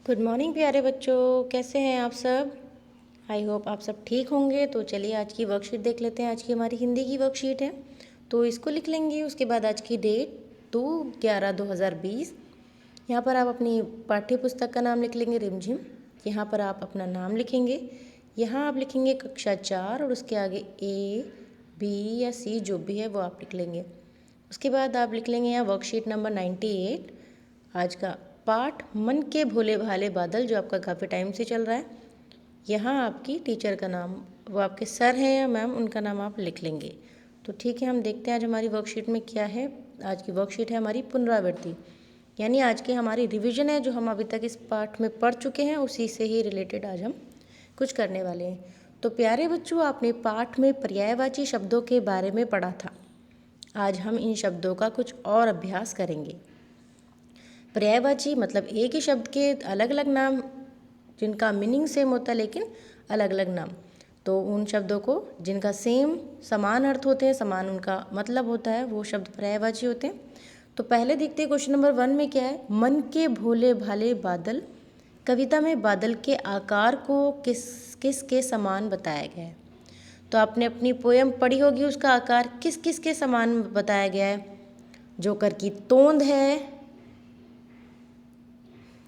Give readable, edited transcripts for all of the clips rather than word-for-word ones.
Good morning प्यारे बच्चों, कैसे हैं आप सब। आई होप आप सब ठीक होंगे। तो चलिए आज की वर्कशीट देख लेते हैं। आज की हमारी हिंदी की वर्कशीट है, तो इसको लिख लेंगे। उसके बाद आज की डेट 2/11/2020। यहाँ पर आप अपनी पाठ्य पुस्तक का नाम लिख लेंगे रिमझिम। यहाँ पर आप अपना नाम लिखेंगे। यहाँ आप लिखेंगे कक्षा 4 और उसके आगे A, B या C जो भी है वो आप लिख लेंगे। उसके बाद आप लिख लेंगे यहाँ वर्कशीट नंबर 98। आज का पाठ मन के भोले भाले बादल, जो आपका काफ़ी टाइम से चल रहा है। यहाँ आपकी टीचर का नाम, वो आपके सर हैं या मैम, उनका नाम आप लिख लेंगे। तो ठीक है, हम देखते हैं आज हमारी वर्कशीट में क्या है। आज की वर्कशीट है हमारी पुनरावृत्ति, यानी आज की हमारी रिवीजन है। जो हम अभी तक इस पाठ में पढ़ चुके हैं उसी से ही रिलेटेड आज हम कुछ करने वाले हैं। तो प्यारे बच्चों, आपने पाठ में पर्यायवाची शब्दों के बारे में पढ़ा था। आज हम इन शब्दों का कुछ और अभ्यास करेंगे। पर्यायवाची मतलब एक ही शब्द के अलग अलग नाम, जिनका मीनिंग सेम होता है लेकिन अलग अलग नाम। तो उन शब्दों को जिनका सेम समान अर्थ होते हैं, समान उनका मतलब होता है, वो शब्द पर्यायवाची होते हैं। तो पहले देखते हैं क्वेश्चन नंबर 1 में क्या है। मन के भोले भाले बादल, कविता में बादल के आकार को किस किस के समान बताया गया है। तो आपने अपनी पोयम पढ़ी होगी, उसका आकार किस किस के समान बताया गया है। जोकर की तोंद है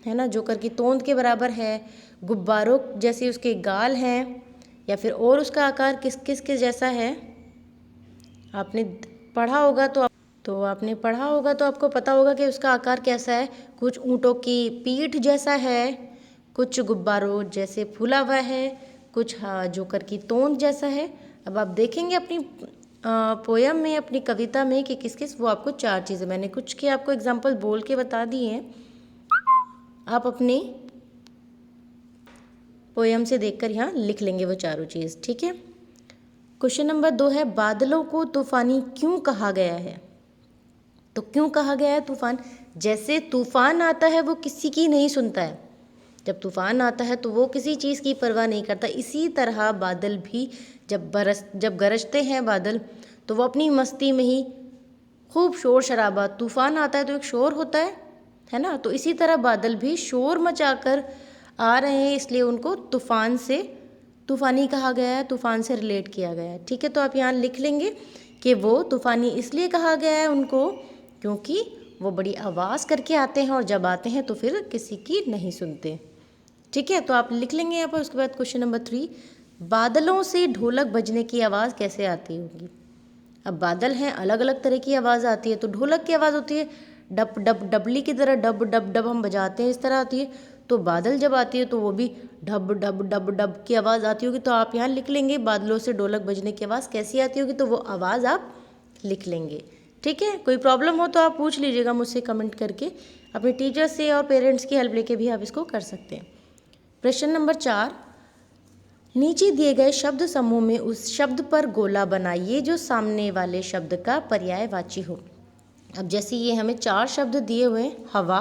ना, जोकर की तोंद के बराबर है। गुब्बारों जैसे उसके गाल हैं, या फिर और उसका आकार किस किस के जैसा है। आपने पढ़ा होगा तो आपको पता होगा कि उसका आकार कैसा है। कुछ ऊँटों की पीठ जैसा है, कुछ गुब्बारों जैसे फूला हुआ है, कुछ जोकर की तोंद जैसा है। अब आप देखेंगे अपनी पोयम में, अपनी कविता में कि किस किस, वो आपको 4 चीज़ें, मैंने कुछ के आपको एग्जाम्पल बोल के बता दिए हैं। आप अपनी पोयम से देखकर यहाँ लिख लेंगे वो चारों चीज़। ठीक है। क्वेश्चन नंबर 2 है, बादलों को तूफानी क्यों कहा गया है। तो क्यों कहा गया है तूफान। जैसे तूफान आता है वो किसी की नहीं सुनता है। जब तूफान आता है तो वो किसी चीज़ की परवाह नहीं करता। इसी तरह बादल भी जब गरजते हैं बादल, तो वो अपनी मस्ती में ही खूब शोर शराबा, तूफान आता है तो एक शोर होता है ना। तो इसी तरह बादल भी शोर मचाकर आ रहे हैं, इसलिए उनको तूफानी कहा गया है, तूफान से रिलेट किया गया है। ठीक है, तो आप यहाँ लिख लेंगे कि वो तूफानी इसलिए कहा गया है उनको क्योंकि वो बड़ी आवाज़ करके आते हैं और जब आते हैं तो फिर किसी की नहीं सुनते। ठीक है, तो आप लिख लेंगे यहाँ पर। उसके बाद क्वेश्चन नंबर 3, बादलों से ढोलक बजने की आवाज़ कैसे आती होगी। अब बादल हैं, अलग अलग तरह की आवाज़ आती है। तो ढोलक की आवाज़ होती है डप डप, डबली की तरह डब डब डब हम बजाते हैं, इस तरह आती है। तो बादल जब आती है तो वो भी डब डब डब डब की आवाज़ आती होगी। तो आप यहाँ लिख लेंगे बादलों से ढोलक बजने की आवाज़ कैसी आती होगी, तो वो आवाज़ आप लिख लेंगे। ठीक है, कोई प्रॉब्लम हो तो आप पूछ लीजिएगा मुझसे कमेंट करके। अपने टीचर से और पेरेंट्स की हेल्प लेके भी आप इसको कर सकते हैं। प्रश्न नंबर 4, नीचे दिए गए शब्द समूह में उस शब्द पर गोला बनाइए जो सामने वाले शब्द का पर्यायवाची हो। अब जैसे ये हमें 4 शब्द दिए हुए हैं, हवा,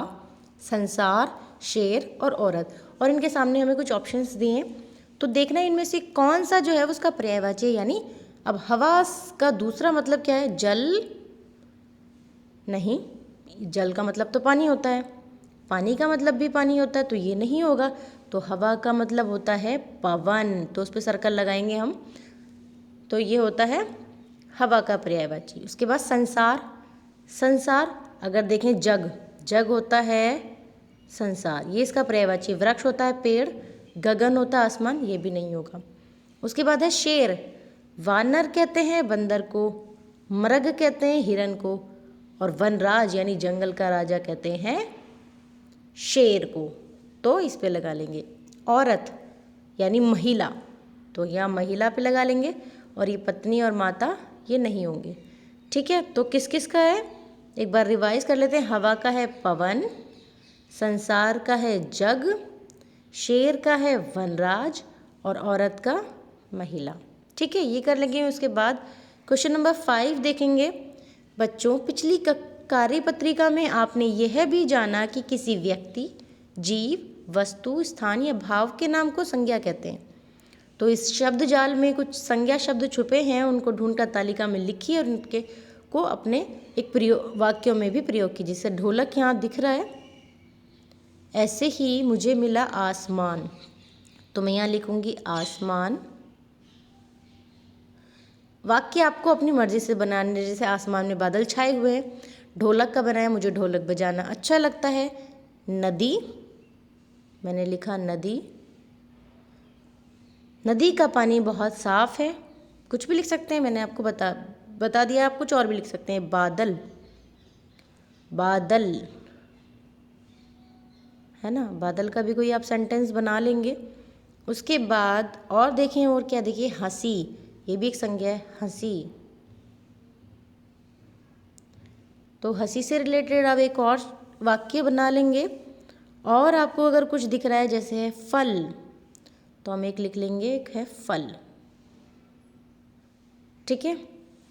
संसार, शेर और औरत, और इनके सामने हमें कुछ ऑप्शंस दिए हैं। तो देखना इनमें से कौन सा जो है उसका पर्यायवाची है। यानी अब हवा का दूसरा मतलब क्या है, जल नहीं, जल का मतलब तो पानी होता है, पानी का मतलब भी पानी होता है, तो ये नहीं होगा। तो हवा का मतलब होता है पवन, तो उस पर सर्कल लगाएंगे हम, तो ये होता है हवा का पर्यायवाची। उसके बाद संसार अगर देखें, जग होता है संसार, ये इसका पर्यायवाची। वृक्ष होता है पेड़, गगन होता है आसमान, ये भी नहीं होगा। उसके बाद है शेर, वानर कहते हैं बंदर को, मृग कहते हैं हिरन को, और वनराज यानी जंगल का राजा कहते हैं शेर को, तो इस पे लगा लेंगे। औरत यानी महिला, तो यहाँ महिला पे लगा लेंगे, और ये पत्नी और माता ये नहीं होंगे। ठीक है, तो किस किस का है एक बार रिवाइज कर लेते हैं। हवा का है पवन, संसार का है जग, शेर का है वनराज, और औरत का महिला। ठीक है, ये कर लेंगे। उसके बाद क्वेश्चन नंबर 5 देखेंगे। बच्चों, पिछली कार्यपत्रिका में आपने यह भी जाना कि किसी व्यक्ति, जीव, वस्तु, स्थान या भाव के नाम को संज्ञा कहते हैं। तो इस शब्द जाल में कुछ संज्ञा शब्द छुपे हैं, उनको ढूंढकर तालिका में लिखिए और उनके को अपने एक वाक्यों में भी प्रयोग कीजिए। जैसे ढोलक यहाँ दिख रहा है, ऐसे ही मुझे मिला आसमान, तो मैं यहाँ लिखूँगी आसमान। वाक्य आपको अपनी मर्ज़ी से बनाने, जैसे आसमान में बादल छाए हुए हैं, ढोलक का बनाया, मुझे ढोलक बजाना अच्छा लगता है। नदी, मैंने लिखा नदी, नदी का पानी बहुत साफ है, कुछ भी लिख सकते हैं, मैंने आपको बता दिया। आप कुछ और भी लिख सकते हैं। बादल, बादल है ना, बादल का भी कोई आप सेंटेंस बना लेंगे। उसके बाद और देखें, और क्या देखिए, हंसी, ये भी एक संज्ञा है, हंसी। तो हंसी से रिलेटेड आप एक और वाक्य बना लेंगे। और आपको अगर कुछ दिख रहा है जैसे है फल, तो हम एक लिख लेंगे, एक है फल। ठीक है,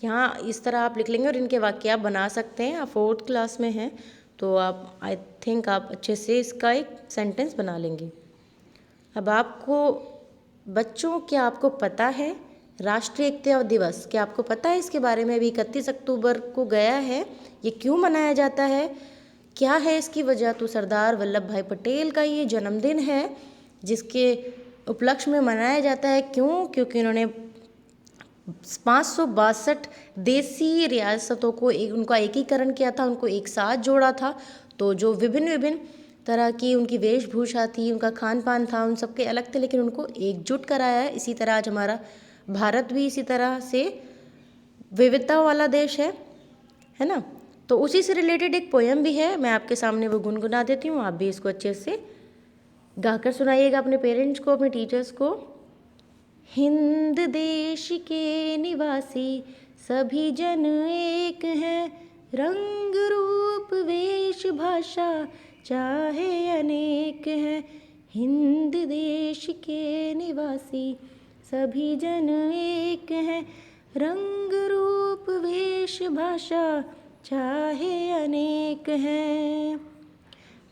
यहाँ इस तरह आप लिख लेंगे और इनके वाक्य आप बना सकते हैं। आप 4th क्लास में हैं तो आप आई थिंक आप अच्छे से इसका एक सेंटेंस बना लेंगे। अब आपको बच्चों, क्या आपको पता है राष्ट्रीय एकता दिवस, क्या आपको पता है इसके बारे में? अभी 31 अक्टूबर को गया है, ये क्यों मनाया जाता है, क्या है इसकी वजह? तो सरदार वल्लभ भाई पटेल का ये जन्मदिन है जिसके उपलक्ष्य में मनाया जाता है। क्यों? क्योंकि उन्होंने 562 देसी रियासतों को उनका एकीकरण किया था, उनको एक साथ जोड़ा था। तो जो विभिन्न विभिन्न तरह की उनकी वेशभूषा थी, उनका खान पान था, उन सबके अलग थे, लेकिन उनको एकजुट कराया है। इसी तरह आज हमारा भारत भी इसी तरह से विविधता वाला देश है ना। तो उसी से रिलेटेड एक पोयम भी है, मैं आपके सामने वो गुनगुना देती हूँ, आप भी इसको अच्छे से गाकर सुनाइएगा अपने पेरेंट्स को, अपने टीचर्स को। हिंद देश के निवासी सभी जन एक हैं, रंग रूप वेश भाषा चाहे अनेक हैं। हिंद देश के निवासी सभी जन एक हैं, रंग रूप वेश भाषा चाहे अनेक हैं।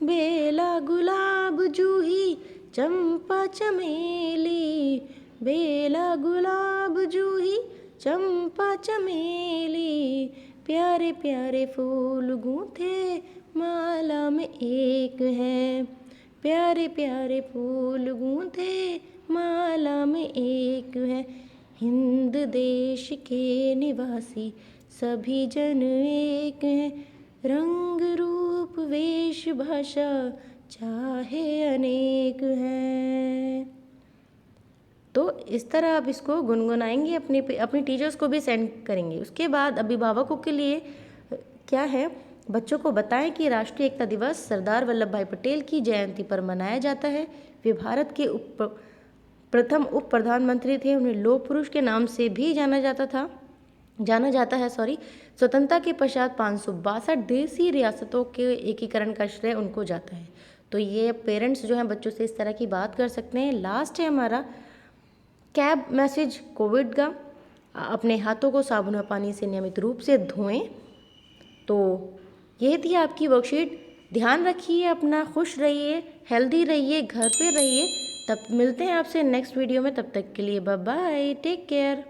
बेला गुलाब जूही चंपा चमेली, बेला गुलाब जूही चंपा चमेली, प्यारे प्यारे फूल गूंथे माला में एक है, प्यारे प्यारे फूल गूंथे माला में एक है। हिंद देश के निवासी सभी जन एक हैं, रंग रूप वेश भाषा चाहे अनेक हैं। तो इस तरह आप इसको गुनगुनाएंगे, अपनी टीचर्स को भी सेंड करेंगे। उसके बाद अभिभावकों के लिए क्या है, बच्चों को बताएं कि राष्ट्रीय एकता दिवस सरदार वल्लभ भाई पटेल की जयंती पर मनाया जाता है। वे भारत के प्रथम उप प्रधानमंत्री थे, उन्हें लौह पुरुष के नाम से भी जाना जाता है। स्वतंत्रता के पश्चात 562 देसी रियासतों के एकीकरण का श्रेय उनको जाता है। तो ये पेरेंट्स जो हैं बच्चों से इस तरह की बात कर सकते हैं। लास्ट है हमारा कैब मैसेज कोविड का, अपने हाथों को साबुन और पानी से नियमित रूप से धोएं। तो ये थी आपकी वर्कशीट। ध्यान रखिए अपना, खुश रहिए, हेल्दी रहिए, घर पे रहिए। तब मिलते हैं आपसे नेक्स्ट वीडियो में, तब तक के लिए बाय बाय, टेक केयर।